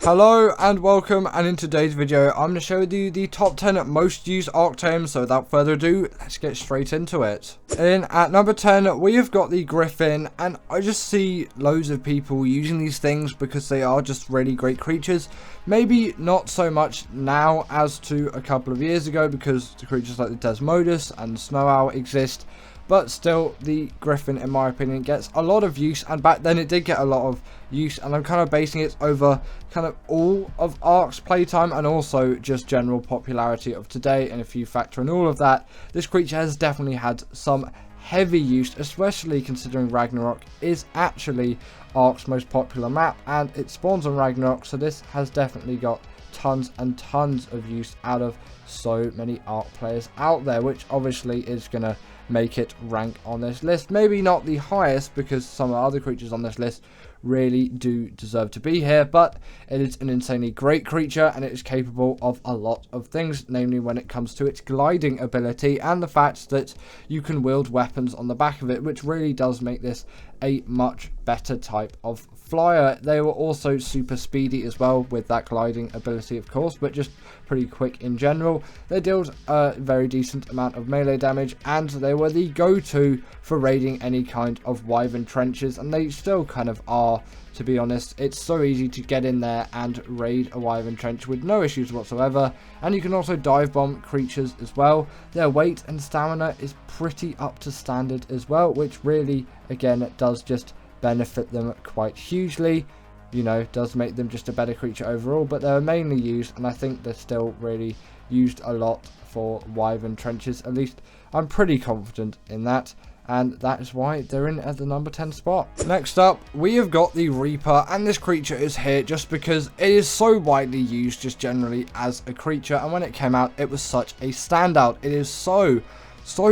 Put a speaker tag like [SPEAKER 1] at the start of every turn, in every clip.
[SPEAKER 1] Hello and welcome, and in today's video I'm going to show you the top 10 most used Ark Tames. So without further ado, let's get straight into it. In at number 10 we have got the Griffin, and I just see loads of people using these things because they are just really great creatures. Maybe not so much now as to a couple of years ago because the creatures like the Desmodus and Snow Owl exist. But still, the Griffin, in my opinion, gets a lot of use, and back then it did get a lot of use, and I'm kind of basing it over kind of all of Ark's playtime and also just general popularity of today. And if you factor in all of that, this creature has definitely had some heavy use, especially considering Ragnarok is actually Ark's most popular map, and it spawns on Ragnarok, so this has definitely got tons and tons of use out of so many Ark players out there, which obviously is going to make it rank on this list. Maybe not the highest because some of the other creatures on this list really do deserve to be here, but it is an insanely great creature and it is capable of a lot of things, namely when it comes to its gliding ability and the fact that you can wield weapons on the back of it, which really does make this a much better type of flyer. They were also super speedy as well with that gliding ability, of course, but just pretty quick in general. They dealt a very decent amount of melee damage, and they were the go-to for raiding any kind of wyvern trenches, and they still kind of are, to be honest. It's so easy to get in there and raid a wyvern trench with no issues whatsoever, and you can also dive bomb creatures as well. Their weight and stamina is pretty up to standard as well, which really, again, does just benefit them quite hugely. You know, does make them just a better creature overall, but they're mainly used, and I think they're still really used a lot for wyvern trenches. At least I'm pretty confident in that, and that is why they're in at the number 10 spot. Next up, we have got the Reaper, and this creature is here just because it is so widely used just generally as a creature, and when it came out it was such a standout. It is so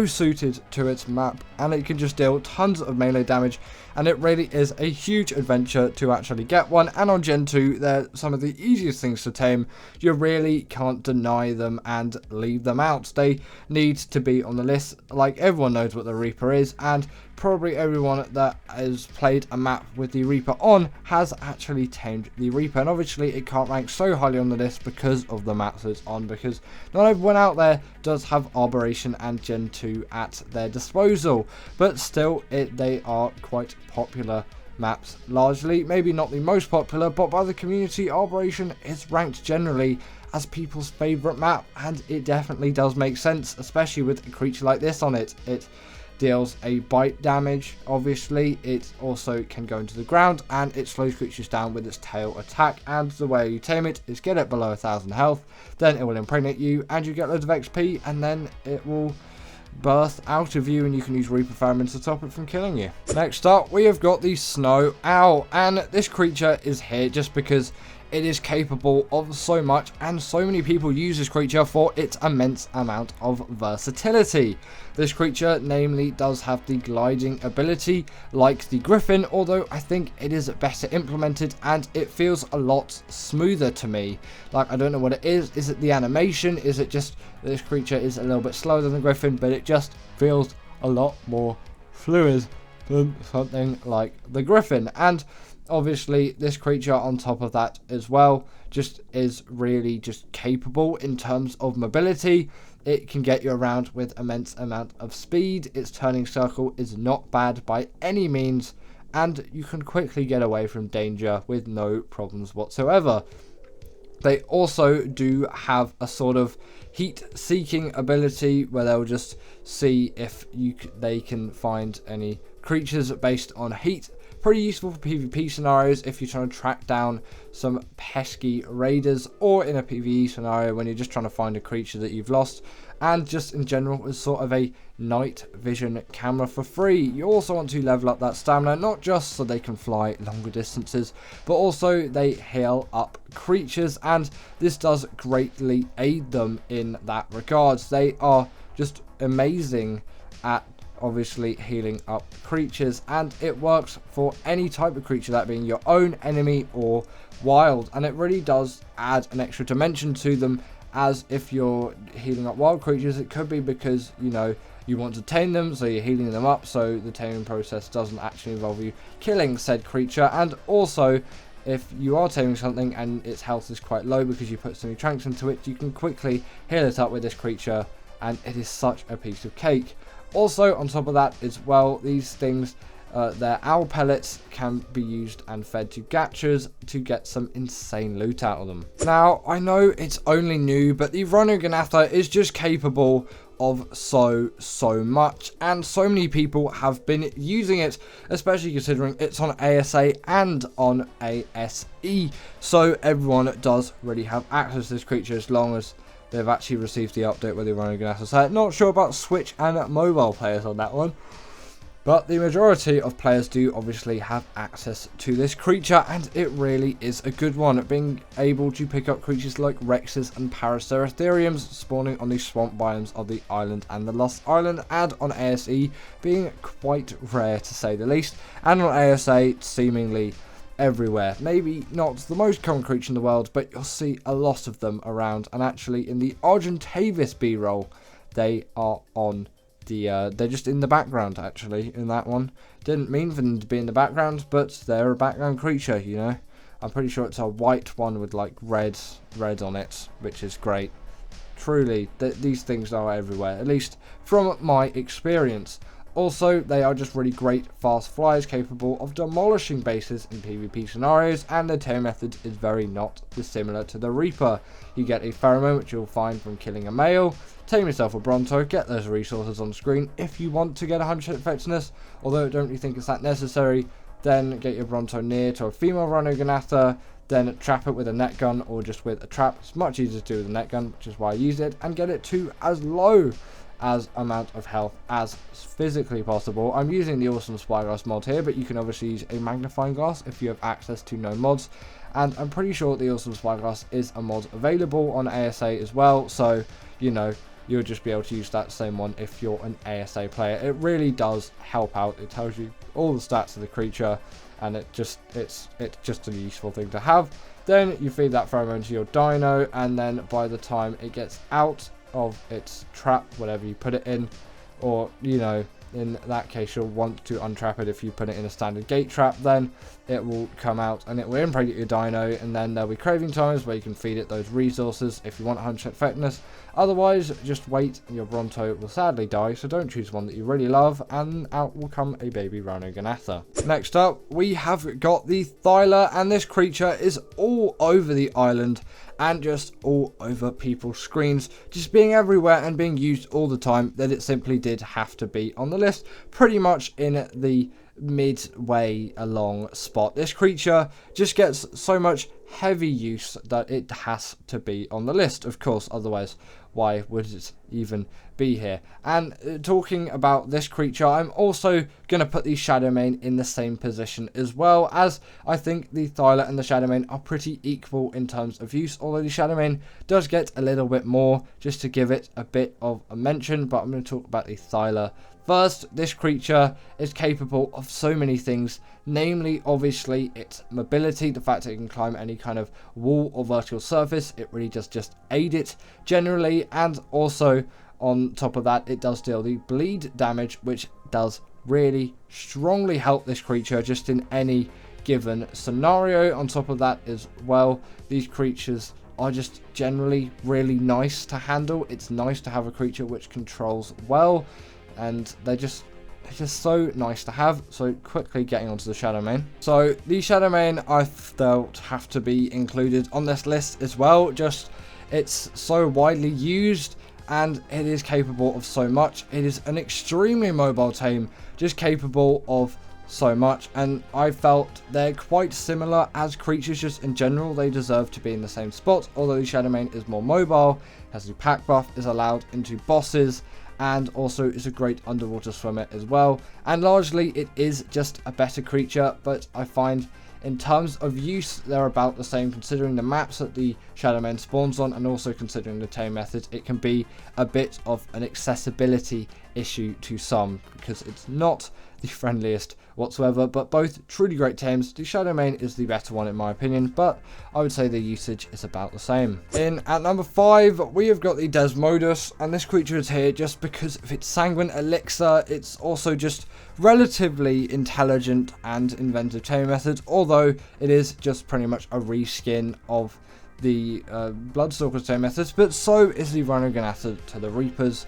[SPEAKER 1] suited to its map, and it can just deal tons of melee damage, and it really is a huge adventure to actually get one. And on Gen 2 they're some of the easiest things to tame. You really can't deny them and leave them out. They need to be on the list. Like, everyone knows what the Reaper is, and probably everyone that has played a map with the Reaper on has actually tamed the Reaper, and obviously it can't rank so highly on the list because of the maps it's on, because not everyone out there does have Arboration and Gen 2 at their disposal, but still they are quite popular maps. Largely, maybe not the most popular, but by the community, Arboration is ranked generally as people's favourite map, and it definitely does make sense, especially with a creature like this on it. It deals a bite damage, obviously. It also can go into the ground, and it slows creatures down with its tail attack, and the way you tame it is get it below 1000 health, then it will impregnate you and you get loads of XP, and then it will birth out of you and you can use Reaper pheromones to stop it from killing you. Next up, we have got the Snow Owl, and this creature is here just because it is capable of so much, and so many people use this creature for its immense amount of versatility. This creature namely does have the gliding ability like the Griffin, although I think it is better implemented and it feels a lot smoother to me. Like, I don't know what it is. Is it the animation? Is it just this creature is a little bit slower than the Griffin, but it just feels a lot more fluid than something like the Griffin. And obviously this creature on top of that as well just is really just capable in terms of mobility. It can get you around with immense amount of speed. Its turning circle is not bad by any means, and you can quickly get away from danger with no problems whatsoever. They also do have a sort of heat seeking ability where they'll just see if they can find any creatures based on heat. Pretty useful for PvP scenarios if you're trying to track down some pesky raiders, or in a PvE scenario when you're just trying to find a creature that you've lost, and just in general as sort of a night vision camera for free. You also want to level up that stamina, not just so they can fly longer distances, but also they heal up creatures, and this does greatly aid them in that regards. They are just amazing at obviously healing up creatures, and it works for any type of creature, that being your own, enemy, or wild, and it really does add an extra dimension to them. As if you're healing up wild creatures, it could be because, you know, you want to tame them, so you're healing them up, so the taming process doesn't actually involve you killing said creature. And also, if you are taming something and its health is quite low because you put some tranks into it, you can quickly heal it up with this creature, and it is such a piece of cake. Also, on top of that as well, these things, their owl pellets can be used and fed to gachas to get some insane loot out of them. Now, I know it's only new, but the Rhyniognatha is just capable of so much, and so many people have been using it, especially considering it's on ASA and on ASE, so everyone does really have access to this creature as long as they've actually received the update with the Rhyniognatha. So not sure about Switch and mobile players on that one, but the majority of players do obviously have access to this creature, and it really is a good one, being able to pick up creatures like Rexes and Paraceratheriums spawning on the swamp biomes of the island and the Lost Island, and on ASE being quite rare to say the least, and on ASA seemingly everywhere. Maybe not the most common creature in the world, but you'll see a lot of them around, and actually in the Argentavis B-roll they are on the they're just in the background actually in that one. Didn't mean for them to be in the background, but they're a background creature, you know. I'm pretty sure it's a white one with like red on it, which is great. Truly, these things are everywhere, at least from my experience. Also, they are just really great fast flyers capable of demolishing bases in PvP scenarios, and the tame method is very not dissimilar to the Reaper. You get a pheromone, which you'll find from killing a male, tame yourself a Bronto, get those resources on screen if you want to get 100% effectiveness, although I don't really think it's that necessary. Then get your Bronto near to a female Rhyniognatha, then trap it with a net gun or just with a trap. It's much easier to do with a net gun, which is why I use it, and get it to as low as amount of health as physically possible. I'm using the awesome spyglass mod here, but you can obviously use a magnifying glass if you have access to no mods, and I'm pretty sure the awesome spyglass is a mod available on ASA as well, so you know you'll just be able to use that same one if you're an ASA player. It really does help out. It tells you all the stats of the creature, and it's just a useful thing to have. Then you feed that pheromone to your dino, and then by the time it gets out of its trap, whatever you put it in, or you know, in that case you'll want to untrap it if you put it in a standard gate trap, then it will come out and it will impregnate your dino, and then there'll be craving times where you can feed it those resources if you want 100% effectiveness. Otherwise, just wait and your Bronto will sadly die, so don't choose one that you really love, and out will come a baby Rhyniognatha. Next up, we have got the Thyla, and this creature is all over the island and just all over people's screens, just being everywhere and being used all the time, that it simply did have to be on the list, pretty much in the midway along spot. This creature just gets so much heavy use that it has to be on the list, of course, otherwise why would it even be here? And talking about this creature, I'm also going to put the Shadowmane in the same position as well, as I think the Thyla and the Shadowmane are pretty equal in terms of use, although the Shadowmane does get a little bit more, just to give it a bit of a mention, but I'm going to talk about the Thyla first. This creature is capable of so many things, namely obviously its mobility, the fact that it can climb any kind of wall or vertical surface. It really does just aid it generally, and also on top of that it does deal the bleed damage, which does really strongly help this creature just in any given scenario. On top of that as well, these creatures are just generally really nice to handle. It's nice to have a creature which controls well, and they're just so nice to have. So quickly getting onto the Shadowmane. So the Shadowmane I felt have to be included on this list as well. Just it's so widely used and it is capable of so much. It is an extremely mobile tame, just capable of so much, and I felt they're quite similar as creatures. Just in general, they deserve to be in the same spot, although the Shadowmane is more mobile, has the pack buff, is allowed into bosses, and also is a great underwater swimmer as well. And largely it is just a better creature, but I find in terms of use they're about the same, considering the maps that the Shadowmane spawns on, and also considering the tame method. It can be a bit of an accessibility issue to some, because it's not the friendliest whatsoever, but both truly great tames. The Shadowmane is the better one in my opinion, but I would say the usage is about the same. In at number 5, we have got the Desmodus, and this creature is here just because of its sanguine elixir. It's also just relatively intelligent and inventive taming methods, although it is just pretty much a reskin of the Bloodstalker's taming methods, but so is the Rhyniognatha to the Reapers,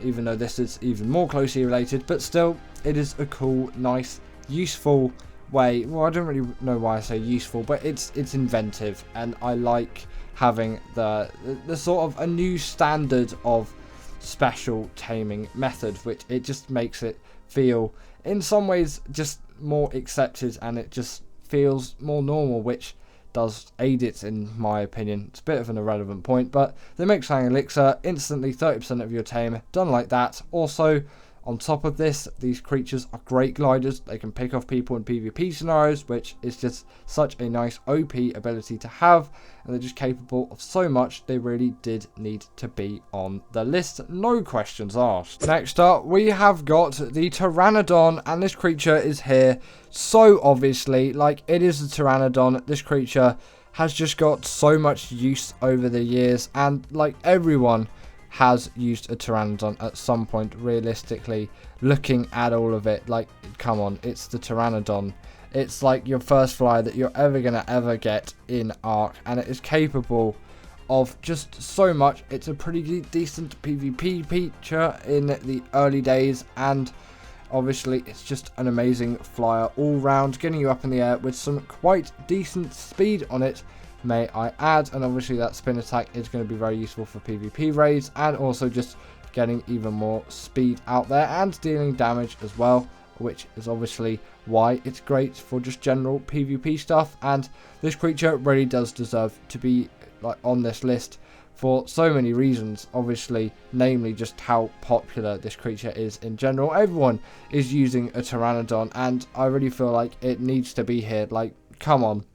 [SPEAKER 1] even though this is even more closely related. But still, it is a cool, nice, useful way. Well, I don't really know why I say useful, but it's inventive, and I like having the sort of a new standard of special taming method, which it just makes it feel in some ways just more accepted, and it just feels more normal, which does aid it in my opinion. It's a bit of an irrelevant point, but they make Sang Elixir instantly 30% of your tame done like that. Also, on top of this, these creatures are great gliders. They can pick off people in PvP scenarios, which is just such a nice OP ability to have, and they're just capable of so much. They really did need to be on the list, no questions asked. Next up, we have got the Pteranodon, and this creature is here so obviously. Like, it is the Pteranodon. This creature has just got so much use over the years, and like everyone has used a Pteranodon at some point, realistically, looking at all of it. Like, come on, it's the Pteranodon. It's like your first flyer that you're ever get in Ark, and it is capable of just so much. It's a pretty decent PvP feature in the early days, and obviously it's just an amazing flyer all round, getting you up in the air with some quite decent speed on it, may I add. And obviously that spin attack is going to be very useful for PvP raids, and also just getting even more speed out there and dealing damage as well, which is obviously why it's great for just general PvP stuff. And this creature really does deserve to be like on this list for so many reasons, obviously, namely just how popular this creature is in general. Everyone is using a Pteranodon, and I really feel like it needs to be here. Like, come on.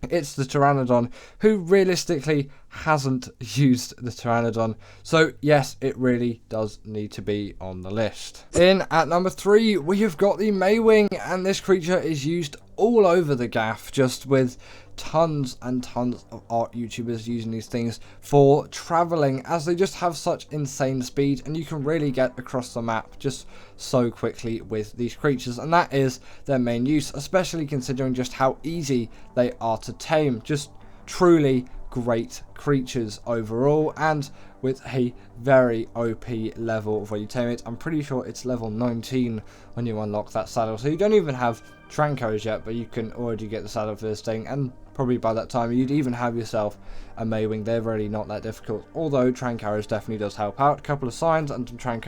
[SPEAKER 1] It's the Pteranodon. Who realistically hasn't used the Pteranodon? So yes, it really does need to be on the list. In at number 3, we have got the Maewing, and this creature is used all over the gaff, just with tons and tons of art YouTubers using these things for traveling, as they just have such insane speed, and you can really get across the map just so quickly with these creatures, and that is their main use, especially considering just how easy they are to tame. Just truly great creatures overall, and with a very OP level of where you tame it. I'm pretty sure it's level 19 when you unlock that saddle, so you don't even have Trancos yet, but you can already get the saddle for this thing, and probably by that time you'd even have yourself a Maewing. They're really not that difficult, although Trank definitely does help out. A couple of signs and some Trank,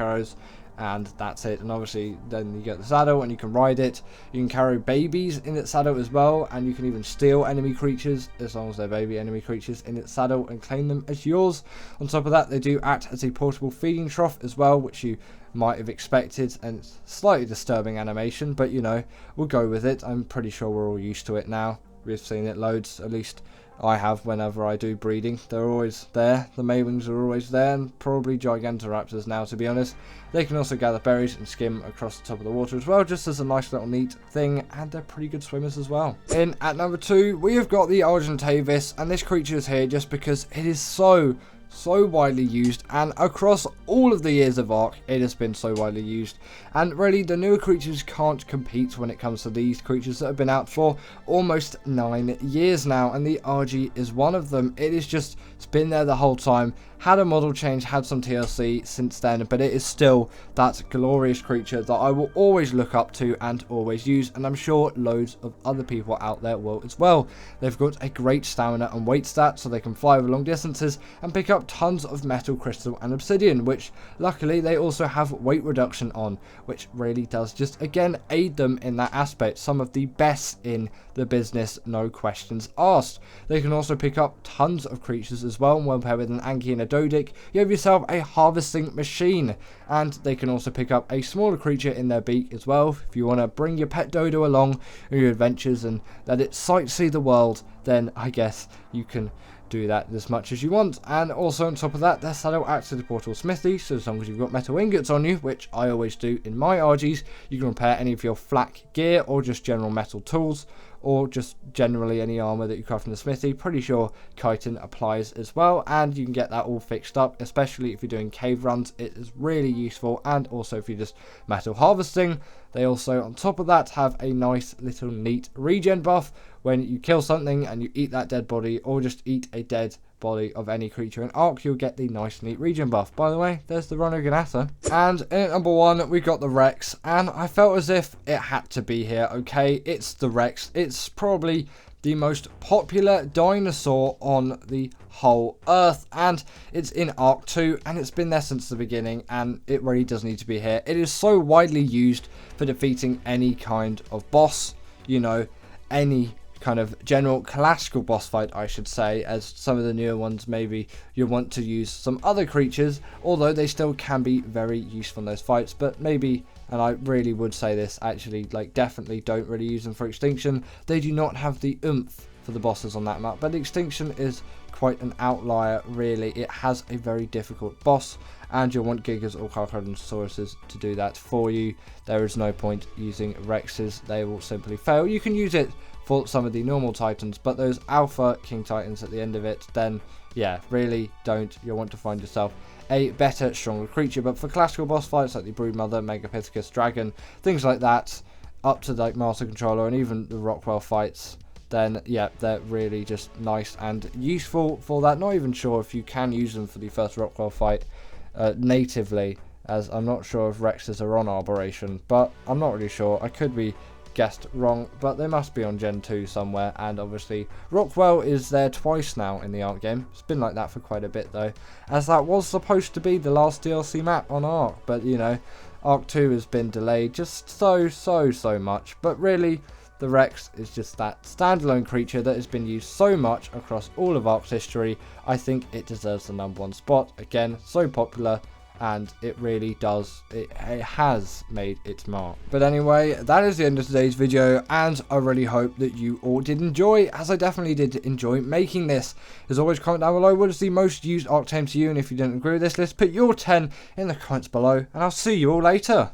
[SPEAKER 1] and that's it. And obviously then you get the saddle and you can ride it. You can carry babies in its saddle as well, and you can even steal enemy creatures, as long as they're baby enemy creatures, in its saddle and claim them as yours. On top of that, they do act as a portable feeding trough as well, which you might have expected, and it's slightly disturbing animation, but you know, we'll go with it. I'm pretty sure we're all used to it now. We've seen it loads, at least I have, whenever I do breeding. They're always there. The Maewings are always there, and probably Gigantoraptors now, to be honest. They can also gather berries and skim across the top of the water as well, just as a nice little neat thing, and they're pretty good swimmers as well. In at number 2, we have got the Argentavis, and this creature is here just because it is so widely used, and across all of the years of Ark, it has been so widely used, and really the newer creatures can't compete when it comes to these creatures that have been out for almost 9 years now, and the RG is one of them. It's been there the whole time, had a model change, had some TLC since then, but it is still that glorious creature that I will always look up to and always use, and I'm sure loads of other people out there will as well. They've got a great stamina and weight stat, so they can fly over long distances and pick up tons of metal, crystal and obsidian, which luckily they also have weight reduction on, which really does just again aid them in that aspect. Some of the best in the business, no questions asked. They can also pick up tons of creatures as well, and when paired with an Anki and a Dodic, you have yourself a harvesting machine. And they can also pick up a smaller creature in their beak as well. If you want to bring your pet dodo along on your adventures and let it sightsee the world, then I guess you can do that as much as you want. And also on top of that, their saddle acts as a portal smithy, so as long as you've got metal ingots on you, which I always do in my RGs, you can repair any of your flak gear or just general metal tools, or just generally any armor that you craft from the smithy. Pretty sure chitin applies as well, and you can get that all fixed up, especially if you're doing cave runs. It is really useful, and also if you're just metal harvesting. They also, on top of that, have a nice little neat regen buff. When you kill something and you eat that dead body, or just eat a dead body of any creature in Ark, you'll get the nice neat regen buff. By the way, there's the Rhyniognatha. And in at number 1, we got the Rex, and I felt as if it had to be here, okay? It's the Rex. It's probably the most popular dinosaur on the whole earth, and it's in Ark 2, and it's been there since the beginning, and it really does need to be here. It is so widely used for defeating any kind of boss, you know, any kind of general classical boss fight, I should say, as some of the newer ones maybe you want to use some other creatures, although they still can be very useful in those fights. But maybe, and I really would say this, actually, like, definitely don't really use them for extinction. They do not have the oomph for the bosses on that map, but extinction is quite an outlier, really. It has a very difficult boss, and you'll want Gigas or Carcharodonsauruses to do that for you. There is no point using Rexes, they will simply fail. You can use it for some of the normal titans, but those alpha king titans at the end of it, then yeah, really don't. You'll want to find yourself a better, stronger creature. But for classical boss fights like the Broodmother, Megapithecus, Dragon, things like that, up to like Master Controller and even the Rockwell fights, then yeah, they're really just nice and useful for that. Not even sure if you can use them for the first Rockwell fight natively, as I'm not sure if Rexes are on Arboration, but I'm not really sure. I could be guessed wrong, but they must be on Gen 2 somewhere. And obviously Rockwell is there twice now in the Ark game. It's been like that for quite a bit though, as that was supposed to be the last DLC map on Ark, but you know, Ark 2 has been delayed just so much. But really, the Rex is just that standalone creature that has been used so much across all of Ark's history. I think it deserves the #1 spot. Again, so popular, and it really does, it has made its mark. But anyway, that is the end of today's video, and I really hope that you all did enjoy, as I definitely did enjoy making this. As always, comment down below what is the most used Ark Tame to you, and if you didn't agree with this list, put your 10 in the comments below, and I'll see you all later.